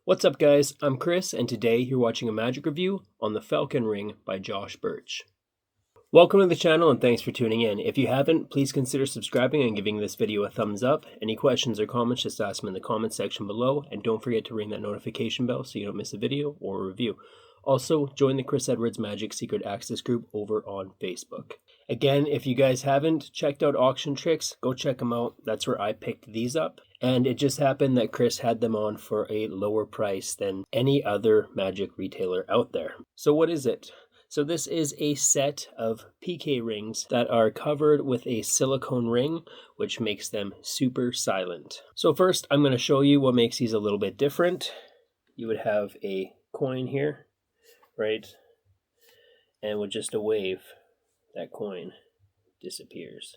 What's up guys, I'm Chris and today you're watching a magic review on the Falcon ring by Josh Burch. Welcome to the channel and thanks for tuning in. If you haven't, please consider subscribing and giving this video a thumbs up. Any questions or comments, just ask them in the comment section below, and don't forget to ring that notification bell so you don't miss a video or a review. Also, join the Chris Edwards Magic Secret Access group over on Facebook. Again, if you guys haven't checked out Auction Tricks, go check them out. That's where I picked these up. And it just happened that Chris had them on for a lower price than any other magic retailer out there. So what is it? So this is a set of PK rings that are covered with a silicone ring, which makes them super silent. So first, I'm going to show you what makes these a little bit different. You would have a coin here, right? And with just a wave, that coin disappears.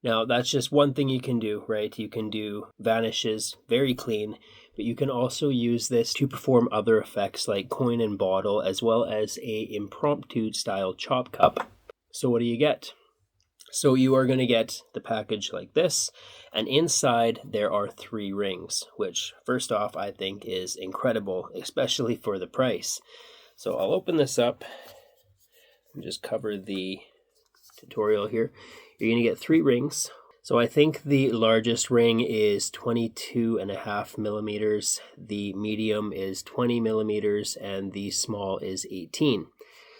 Now, that's just one thing you can do, right? You can do vanishes, very clean, but you can also use this to perform other effects like coin and bottle, as well as a impromptu style chop cup. So what do you get? So you are going to get the package like this, and inside there are 3 rings, which first off I think is incredible, especially for the price. So I'll open this up and just cover the tutorial here. You're going to get 3 rings. So I think the largest ring is 22.5 millimeters, the medium is 20 millimeters, and the small is 18.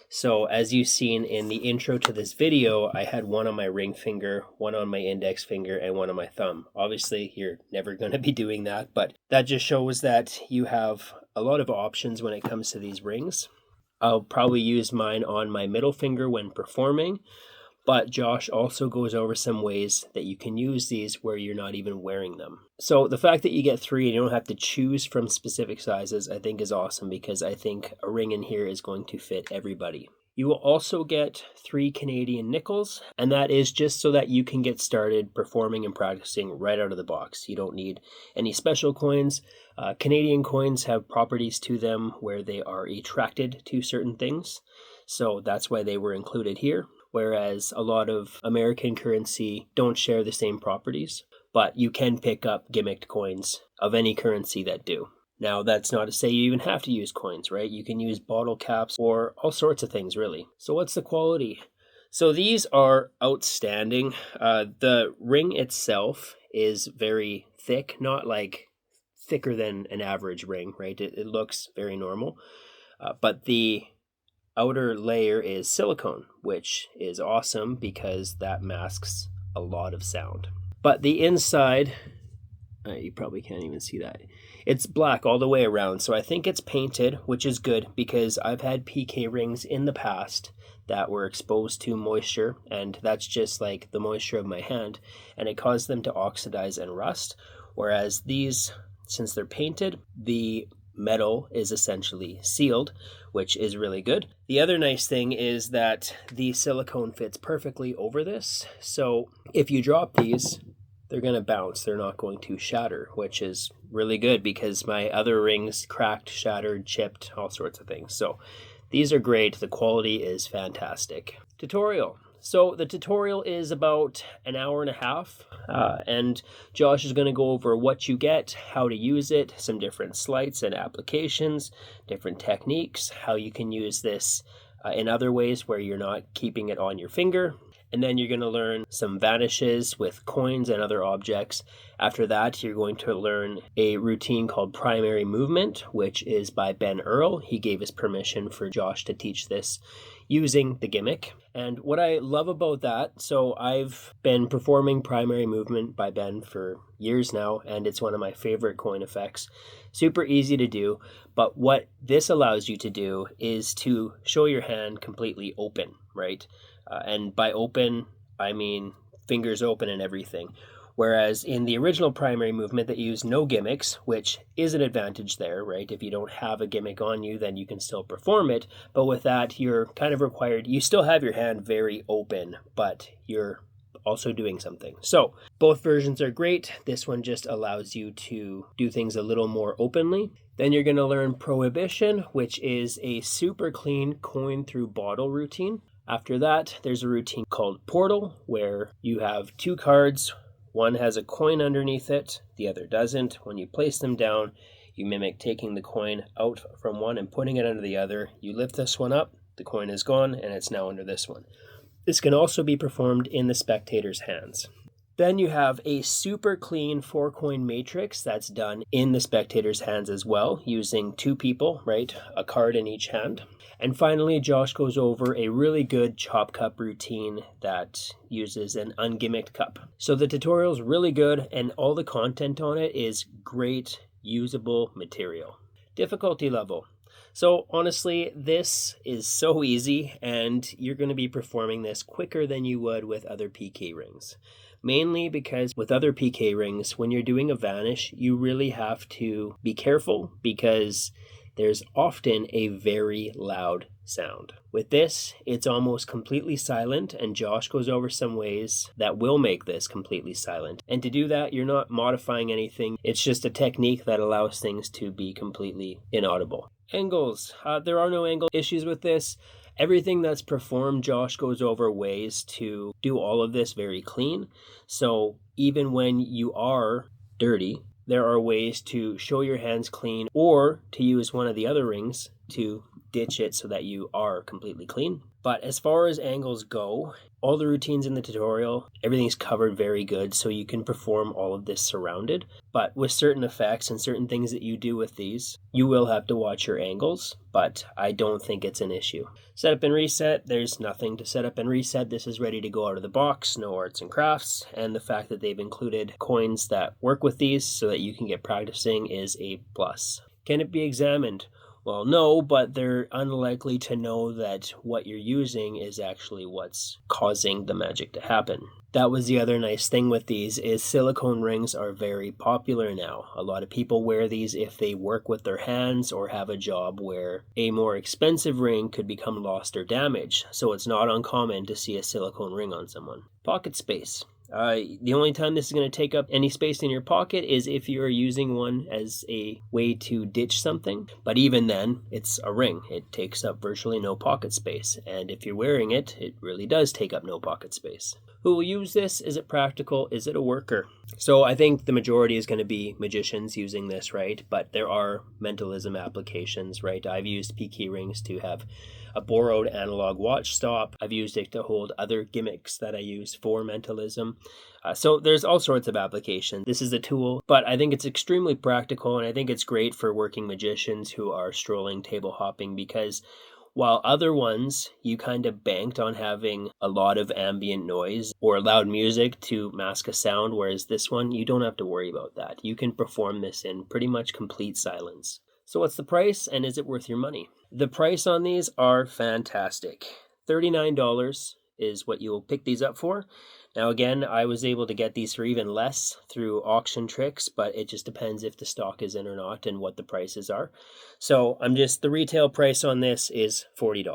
So as you've seen in the intro to this video, I had one on my ring finger, one on my index finger, and one on my thumb. Obviously, you're never going to be doing that, but that just shows that you have a lot of options when it comes to these rings. I'll probably use mine on my middle finger when performing, but Josh also goes over some ways that you can use these where you're not even wearing them. So the fact that you get 3 and you don't have to choose from specific sizes, I think is awesome, because I think a ring in here is going to fit everybody. You will also get 3 Canadian nickels, and that is just so that you can get started performing and practicing right out of the box. You don't need any special coins. Canadian coins have properties to them where they are attracted to certain things, so that's why they were included here. Whereas a lot of American currency don't share the same properties, but you can pick up gimmicked coins of any currency that do. Now, that's not to say you even have to use coins, right? You can use bottle caps or all sorts of things, really. So what's the quality? So these are outstanding. The ring itself is very thick, not like thicker than an average ring, right? It looks very normal, but the outer layer is silicone, which is awesome because that masks a lot of sound. But the inside, you probably can't even see that. It's black all the way around, so I think it's painted, which is good because I've had PK rings in the past that were exposed to moisture, and that's just like the moisture of my hand, and it caused them to oxidize and rust. Whereas these, since they're painted, the metal is essentially sealed, which is really good. The other nice thing is that the silicone fits perfectly over this, so if you drop these, they're going to bounce. They're not going to shatter, which is really good because my other rings cracked, shattered, chipped, all sorts of things. So these are great. The quality is fantastic. Tutorial. So the tutorial is about an hour and a half, and Josh is going to go over what you get, how to use it, some different sleights and applications, different techniques, how you can use this in other ways where you're not keeping it on your finger. And then you're going to learn some vanishes with coins and other objects. After that, you're going to learn a routine called primary movement, which is by Ben Earl. He gave us permission for Josh to teach this using the gimmick. And what I love about that, so I've been performing primary movement by Ben for years now, and it's one of my favorite coin effects. Super easy to do, but what this allows you to do is to show your hand completely open, right? And by open, I mean fingers open and everything. Whereas in the original primary movement that used no gimmicks, which is an advantage there, right? If you don't have a gimmick on you, then you can still perform it. But with that, you're kind of required, you still have your hand very open, but you're also doing something. So both versions are great. This one just allows you to do things a little more openly. Then you're going to learn prohibition, which is a super clean coin through bottle routine. After that, there's a routine called Portal, where you have 2 cards. One has a coin underneath it, the other doesn't. When you place them down, You mimic taking the coin out from one and putting it under the other. You lift this one up, the coin is gone, and it's now under this one. This can also be performed in the spectator's hands. Then you have a super clean 4-coin matrix that's done in the spectator's hands as well, using 2 people, right? A card in each hand. And finally, Josh goes over a really good chop cup routine that uses an ungimmicked cup. So the tutorial is really good, and all the content on it is great, usable material. Difficulty level. So honestly, this is so easy, and you're going to be performing this quicker than you would with other PK rings. Mainly because with other PK rings, when you're doing a vanish, you really have to be careful because there's often a very loud sound. With this, it's almost completely silent, and Josh goes over some ways that will make this completely silent. And to do that, you're not modifying anything. It's just a technique that allows things to be completely inaudible. Angles. There are no angle issues with this. Everything that's performed, Josh goes over ways to do all of this very clean. So even when you are dirty, there are ways to show your hands clean or to use one of the other rings to ditch it so that you are completely clean. But as far as angles go, all the routines in the tutorial, everything's covered very good, so you can perform all of this surrounded. But with certain effects and certain things that you do with these, you will have to watch your angles, but I don't think it's an issue. Setup and reset, there's nothing to set up and reset. This is ready to go out of the box, no arts and crafts, and the fact that they've included coins that work with these so that you can get practicing is a plus. Can it be examined? Well, no, but they're unlikely to know that what you're using is actually what's causing the magic to happen. That was the other nice thing with these is silicone rings are very popular now. A lot of people wear these if they work with their hands or have a job where a more expensive ring could become lost or damaged. So it's not uncommon to see a silicone ring on someone. Pocket space. The only time this is going to take up any space in your pocket is if you are using one as a way to ditch something. But even then, it's a ring. It takes up virtually no pocket space. And if you're wearing it, it really does take up no pocket space. Who will use this? Is it practical? Is it a worker? So I think the majority is going to be magicians using this, right? But there are mentalism applications, right? I've used PK rings to have a borrowed analog watch stop. I've used it to hold other gimmicks that I use for mentalism. So there's all sorts of applications. This is a tool, but I think it's extremely practical, and I think it's great for working magicians who are strolling, table hopping, because while other ones, you kind of banked on having a lot of ambient noise or loud music to mask a sound, whereas this one, you don't have to worry about that. You can perform this in pretty much complete silence. So what's the price, and is it worth your money? The price on these are fantastic. $39 is what you will pick these up for. Now again, I was able to get these for even less through auction tricks, but it just depends if the stock is in or not and what the prices are. So the retail price on this is $40,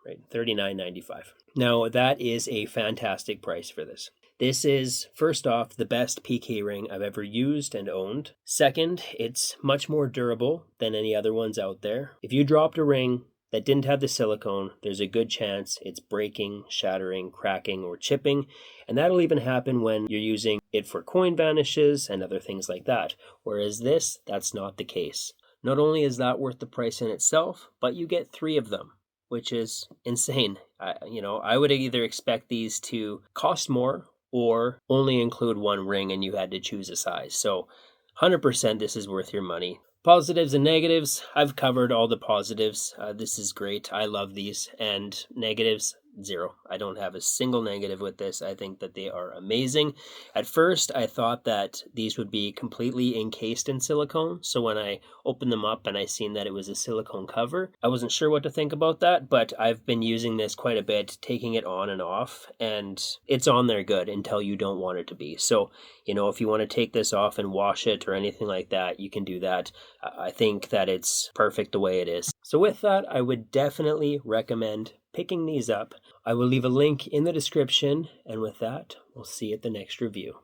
right? $39.95. Now that is a fantastic price for this. This is, first off, the best PK ring I've ever used and owned. Second, it's much more durable than any other ones out there. If you dropped a ring that didn't have the silicone, there's a good chance it's breaking, shattering, cracking, or chipping, and that'll even happen when you're using it for coin vanishes and other things like that. Whereas this, that's not the case. Not only is that worth the price in itself, but you get 3 of them, which is insane. I would either expect these to cost more or only include 1 ring and you had to choose a size. So 100% this is worth your money. Positives and negatives, I've covered all the positives. This is great. I love these. And negatives, 0. I don't have a single negative with this. I think that they are amazing. At first, I thought that these would be completely encased in silicone. So when I opened them up and I seen that it was a silicone cover, I wasn't sure what to think about that, but I've been using this quite a bit, taking it on and off, and it's on there good until you don't want it to be. So, if you want to take this off and wash it or anything like that, you can do that. I think that it's perfect the way it is. So with that, I would definitely recommend picking these up. I will leave a link in the description, and with that, we'll see you at the next review.